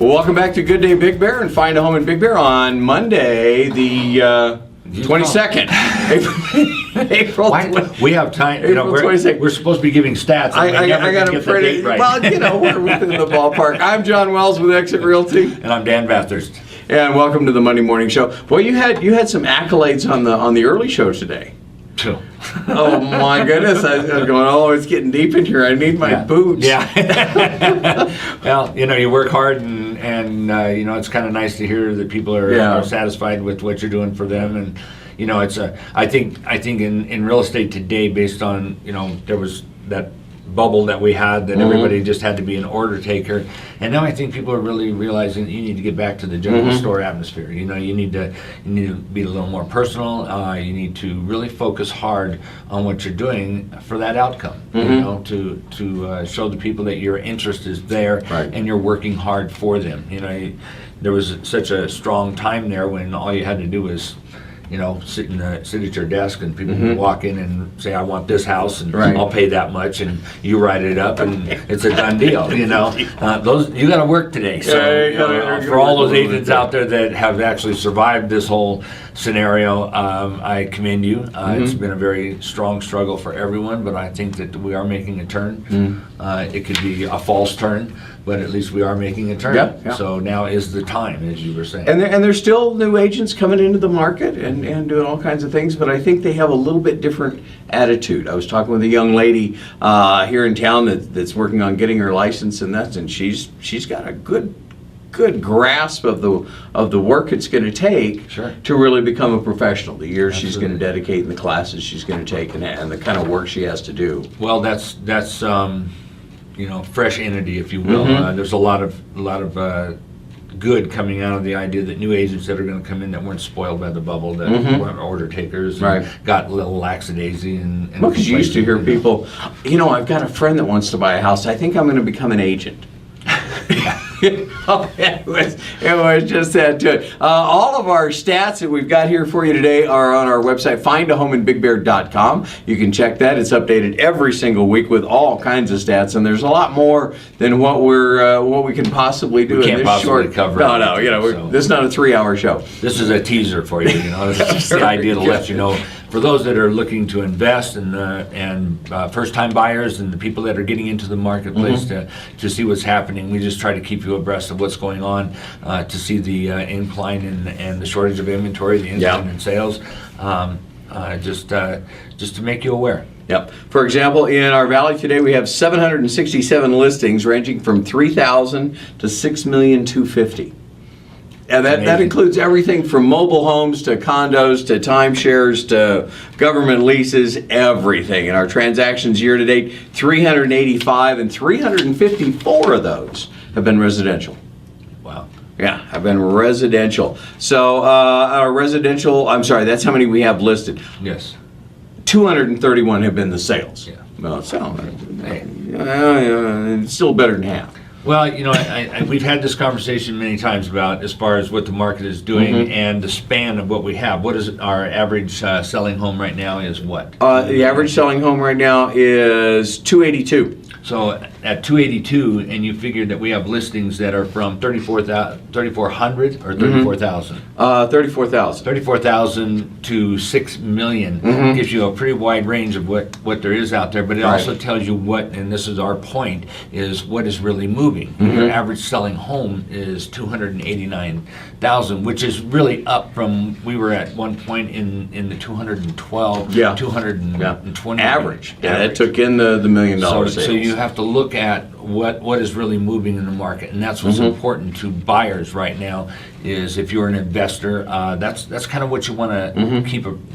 Well, welcome back to Good Day Big Bear and Find a Home in Big Bear on Monday, the 22nd. April. We have time. We're supposed to be giving stats. I got a pretty. Right. Well, we're within the ballpark. I'm John Wells with Exit Realty, and I'm Dan Bathurst. And welcome to the Monday Morning Show. Boy, you had some accolades on the early show today. True. Oh my goodness! I was going. Oh, it's getting deep in here. I need my boots. Yeah. Well, you work hard, and it's kind of nice to hear that people are satisfied with what you're doing for them, and it's I think in real estate today, based on there was that bubble that we had that everybody just had to be an order taker, and now I think people are really realizing that you need to get back to the general store atmosphere. You need to be a little more personal. You need to really focus hard on what you're doing for that outcome. To show the people that your interest is there, and you're working hard for them. There was such a strong time there when all you had to do was sit at your desk, and people would walk in and say, "I want this house, and I'll pay that much," and you write it up, and it's a done deal. Those you got to work today. So for all those agents out there that have actually survived this whole scenario, I commend you. It's been a very strong struggle for everyone, but I think that we are making a turn. It could be a false turn, but at least we are making a turn. Yeah. So now is the time, as you were saying. And there's still new agents coming into the market and doing all kinds of things, but I think they have a little bit different attitude. I was talking with a young lady here in town that's working on getting her license, and she's got a good grasp of the work it's going to take to really become a professional. The years she's going to dedicate, and the classes she's going to take, and the kind of work she has to do. Well, that's fresh energy, if you will. There's a lot of good coming out of the idea that new agents that are going to come in that weren't spoiled by the bubble, that weren't order takers, and got a little lackadaisy. Well, because you used to hear people, I've got a friend that wants to buy a house. I think I'm going to become an agent. It was just that to it. All of our stats that we've got here for you today are on our website, findahomeinbigbear.com. You can check that. It's updated every single week with all kinds of stats, and there's a lot more than what we can possibly do in this short. Cover. No. This is not a 3-hour show. This is a teaser for you. This is the idea to let you know. For those that are looking to invest and first-time buyers and the people that are getting into the marketplace to see what's happening, we just try to keep you abreast of what's going on, to see the incline and the shortage of inventory, the incline in sales, just to make you aware. Yep. For example, in our valley today, we have 767 listings ranging from $3,000 to $6,250,000. And that includes everything from mobile homes to condos to timeshares to government leases, everything. And our transactions year to date, 385, and 354 of those have been residential. Wow. Yeah, have been residential. So our residential, that's how many we have listed. Yes. 231 have been the sales. Yeah. Well, it's still better than half. Well, we've had this conversation many times about as far as what the market is doing and the span of what we have. What is our average selling home right now is what? The average selling home right now is 282. So at 282, and you figured that we have listings that are from 3,400 or 34,000? 34,000. 34,000 to 6 million gives you a pretty wide range of what there is out there, but it also tells you what, and this is our point, is what is really moving. Your average selling home is 289,000, which is really up from, we were at one point in the 212, 220 average. Yeah, that took in the $1 million sales. So you have to look at what is really moving in the market, and that's what's important to buyers right now. Is if you're an investor, that's kind of what you want to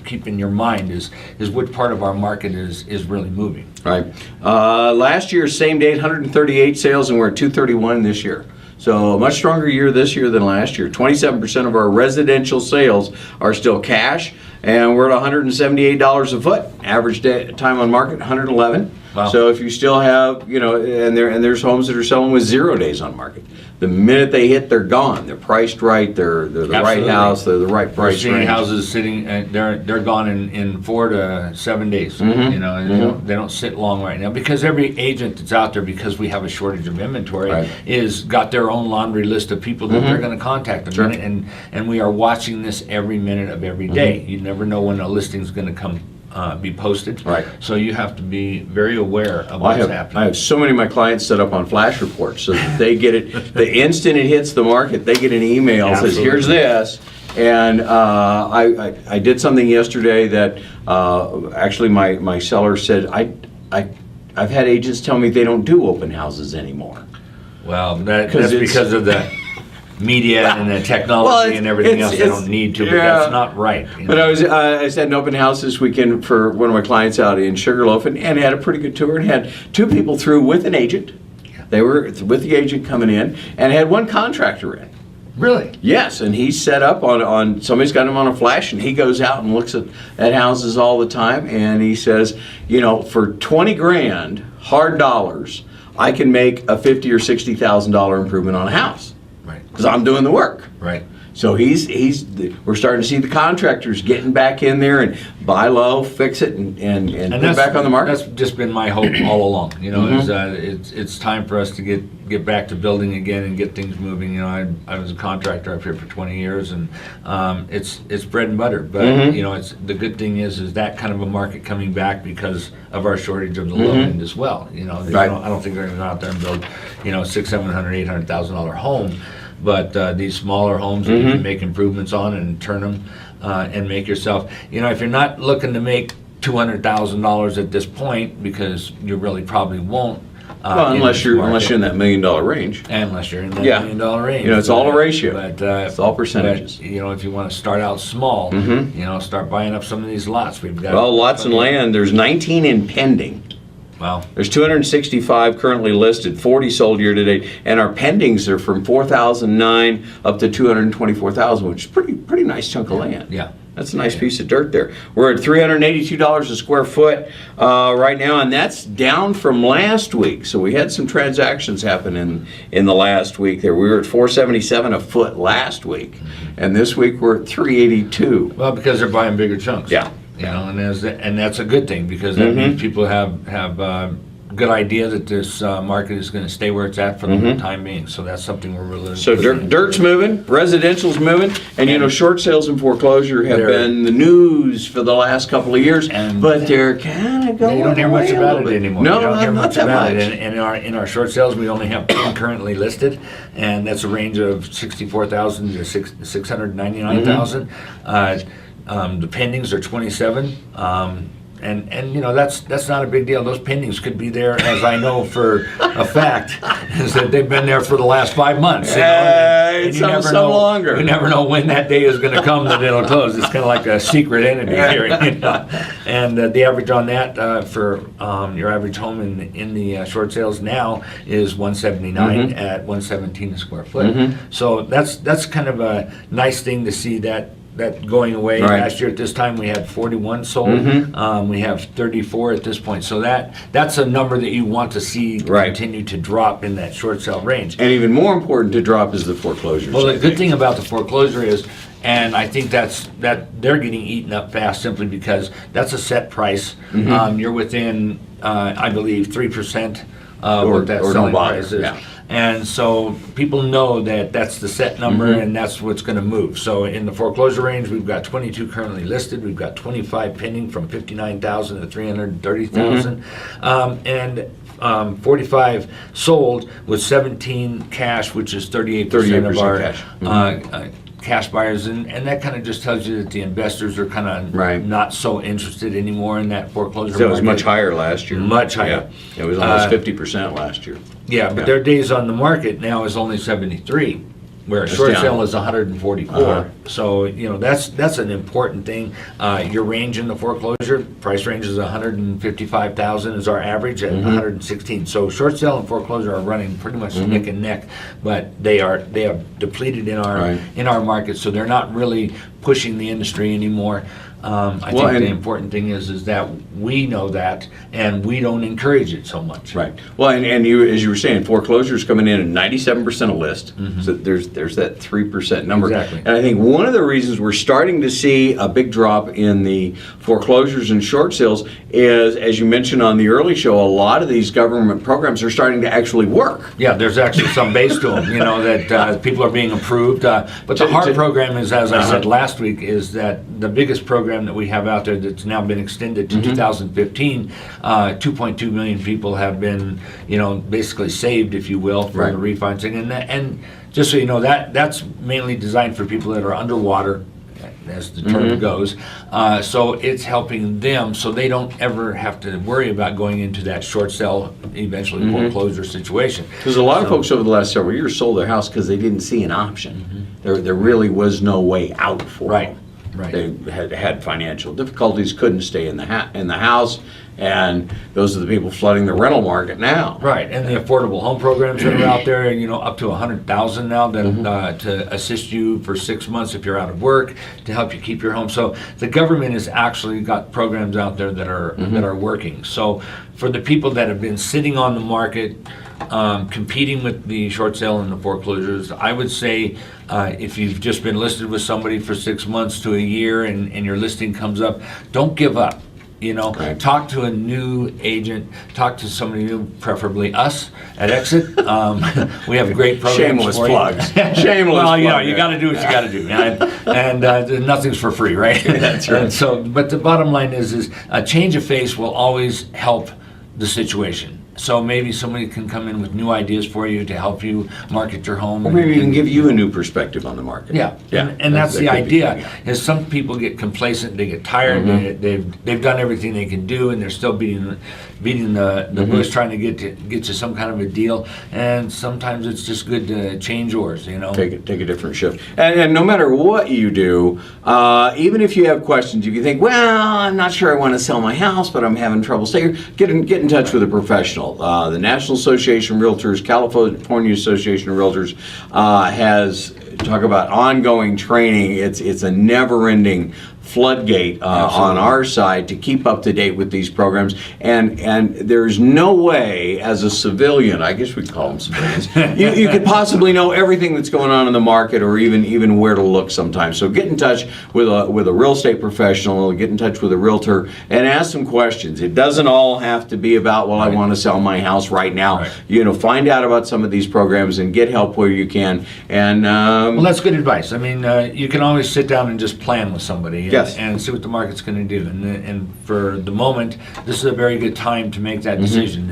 keep in your mind is what part of our market is really moving. Right. Last year, same date, 138 sales, and we're at 231 this year. So a much stronger year this year than last year. 27% of our residential sales are still cash, and we're at $178 a foot. Average time on market, 111. Wow. So if you still have, and there's homes that are selling with 0 days on market. the minute they hit, they're gone. They're priced right. They're the right Absolutely. house. They're the right We're price seeing range. houses sitting, they're gone in 4 to 7 days. Mhm. You know, and they don't sit long right now because every agent that's out there, because we have a shortage of inventory, Right. is got their own laundry list of people that they're going to contact them. Sure. And we are watching this every minute of every day. You never know when a listing's going to come. Be posted. Right. So you have to be very aware of Well, what's happening. I have so many of my clients set up on flash reports so that they get it, the instant it hits the market, they get an email that says, Absolutely. here's this. And I did something yesterday that actually my seller said, I've had agents tell me they don't do open houses anymore. Well, 'Cause that's it's- because of the media and the technology and everything else. They don't need to, but that's not right. You But know? I was at an open house this weekend for one of my clients out in Sugarloaf and had a pretty good tour and had 2 people through with an agent. They were with the agent coming in and had 1 contractor in. Really? Yes, and he's set up on somebody's got him on a flash, and he goes out and looks at houses all the time, and he says, you know, for 20 grand, hard dollars, I can make a $50,000 or $60,000 improvement on a house Right. because I'm doing the work. Right. So we're starting to see the contractors getting back in there and buy low, fix it, and put it back on the market. That's just been my hope all along. You know, Mm-hmm. it's time for us to get back to building again and get things moving. You know, I was a contractor up here for 20 years, and it's bread and butter. But Mm-hmm. you know, it's the good thing is that kind of a market coming back because of our shortage of the low end as well. You know, Right. I don't think they're going to go out there and build, you know, $600,000, $700,000, $800,000 home. But these smaller homes that you can make improvements on and turn them and make yourself, you know, if you're not looking to make $200,000 at this point, because you really probably won't. Well, in unless this you're market. in that $1 million range. Unless you're in that Yeah. $1 million range. You know, it's all a ratio. But, It's all percentages. But, you know, if you want to start out small, you know, start buying up some of these lots. We've got. Well, lots and land. There's 19 in pending. Wow. There's 265 currently listed, 40 sold year to date, and our pendings are from 4,009 up to 224,000, which is pretty nice chunk of land. Yeah. That's a nice piece of dirt there. We're at $382 a square foot right now, and that's down from last week. So we had some transactions happen in the last week there. We were at $477 a foot last week, and this week we're at $382. Well, because they're buying bigger chunks. Yeah. You know, and that's a good thing because that means people have good idea that this market is going to stay where it's at for the time being. So that's something we're really. So dirt's moving, residential's moving, and you know, short sales and foreclosure have They're- been the news for the last couple of years, And- but they're kind of going You don't hear much away a about little it bit. anymore. No, you don't hear not much that about much. it. And in our short sales, we only have 10 currently listed, and that's a range of 64,000 to 699,000. The pendings are 27. And you know, that's not a big deal. Those pendings could be there, as I know for a fact, is that they've been there for the last 5 months. You know, and some know, longer. You never know when that day is going to come that it'll close. It's kind of like a secret entity here, you know. And the average on that for your average home in the short sales now is 179 at 117 a square foot. So that's kind of a nice thing to see that going away. Right. Last year at this time we had 41 sold. We have 34 at this point. So that's a number that you want to see Right. continue to drop in that short sale range. And even more important to drop is the foreclosures. Well, I the good think. thing about the foreclosure is, and I think that they're getting eaten up fast simply because that's a set price. You're within, I believe, 3% of what that or no selling buyer, price is. yeah. And so people know that that's the set number and that's what's going to move. So in the foreclosure range, we've got 22 currently listed. We've got 25 pending from 59,000 to 330,000. And 45 sold with 17 cash, which is 38% of 38% our cash. cash buyers, and that kind of just tells you that the investors are kind of Right. not so interested anymore in that foreclosure So it was market. much higher last year. Much higher. Yeah. It was almost 50% last year. Yeah, but Yeah. their days on the market now is only 73, where a That's short down. sale is 144. Uh-huh. So, you know, that's an important thing. Your range in the foreclosure, price range is 155,000 is our average at 116. So short sale and foreclosure are running pretty much neck and neck, but they are depleted in our Right. in our market, so they're not really pushing the industry anymore. I think the important thing is that we know that, and we don't encourage it so much. Right. Well, and you, as you were saying, foreclosures coming in at 97% of list. So there's that 3% number. Exactly. And I think one of the reasons we're starting to see a big drop in the foreclosures and short sales is, as you mentioned on the early show, a lot of these government programs are starting to actually work. Yeah, there's actually some base to them, that people are being approved. But the HARP program is, as I said last week, is that the biggest program that we have out there that's now been extended to 2015. 2.2 million people have been, basically saved, if you will, for the refinancing. And just so you know, that's mainly designed for people that are underwater, as the term goes. So it's helping them so they don't ever have to worry about going into that short sale, eventually foreclosure situation. Because a lot of folks over the last several years sold their house because they didn't see an option. There really was no way out for them. Right. They had financial difficulties, couldn't stay in the house, and those are the people flooding the rental market now. Right, and the affordable home programs that are out there, up to $100,000 now that to assist you for 6 months if you're out of work, to help you keep your home. So the government has actually got programs out there that are working. So for the people that have been sitting on the market, competing with the short sale and the foreclosures, I would say if you've just been listed with somebody for 6 months to a year and your listing comes up, don't give up. Talk to a new agent, talk to somebody new, preferably us at Exit. We have great programs. Shameless for plugs. Shameless well, you got to do what you got to do, and nothing's for free, right? That's right. And so, but the bottom line is a change of face will always help the situation. So maybe somebody can come in with new ideas for you to help you market your home. Or maybe even give you a new perspective on the market. Yeah. And that's the idea, is some people get complacent, they get tired, they've done everything they can do, and they're still beating the bush trying to get to some kind of a deal. And sometimes it's just good to change yours, Take a different shift. And no matter what you do, even if you have questions, if you think, well, I'm not sure I want to sell my house, but I'm having trouble staying, get in touch with a professional. The National Association of Realtors, California Association of Realtors has talk about ongoing training. It's a never-ending floodgate on our side to keep up to date with these programs, and there's no way as a civilian, I guess we'd call them civilians, you could possibly know everything that's going on in the market, or even where to look sometimes. So get in touch with a real estate professional, get in touch with a realtor, and ask some questions. It doesn't all have to be about, well, I want to sell my house right now. Find out about some of these programs and get help where you can. And well, that's good advice. I mean, you can always sit down and just plan with somebody. Yes. And see what the market's going to do. And for the moment, this is a very good time to make that decision.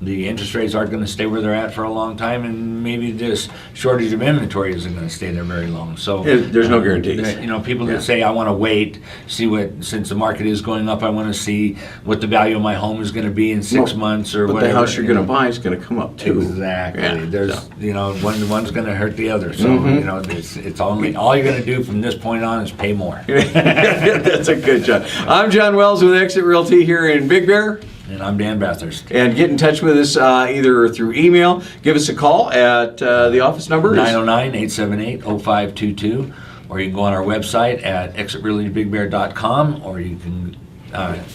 The interest rates aren't going to stay where they're at for a long time, and maybe this shortage of inventory isn't going to stay there very long. So there's no guarantees. People that say, I want to wait, since the market is going up, I want to see what the value of my home is going to be in 6 months or whatever. But the house you're going to buy is going to come up too. Exactly. There's one's going to hurt the other. So it's only all you're going to do from this point on is pay more. That's a good job. I'm John Wells with Exit Realty here in Big Bear. And I'm Dan Bathurst. And get in touch with us either through email, give us a call at the office number. 909-878-0522, or you can go on our website at exitrealtybigbear.com, or you can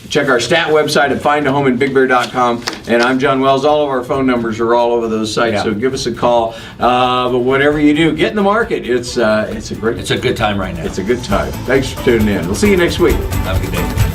check our stat website at findahomeInBigBear.com. And I'm John Wells. All of our phone numbers are all over those sites, so give us a call. But whatever you do, get in the market. It's a good time right now. It's a good time. Thanks for tuning in. We'll see you next week. Have a good day.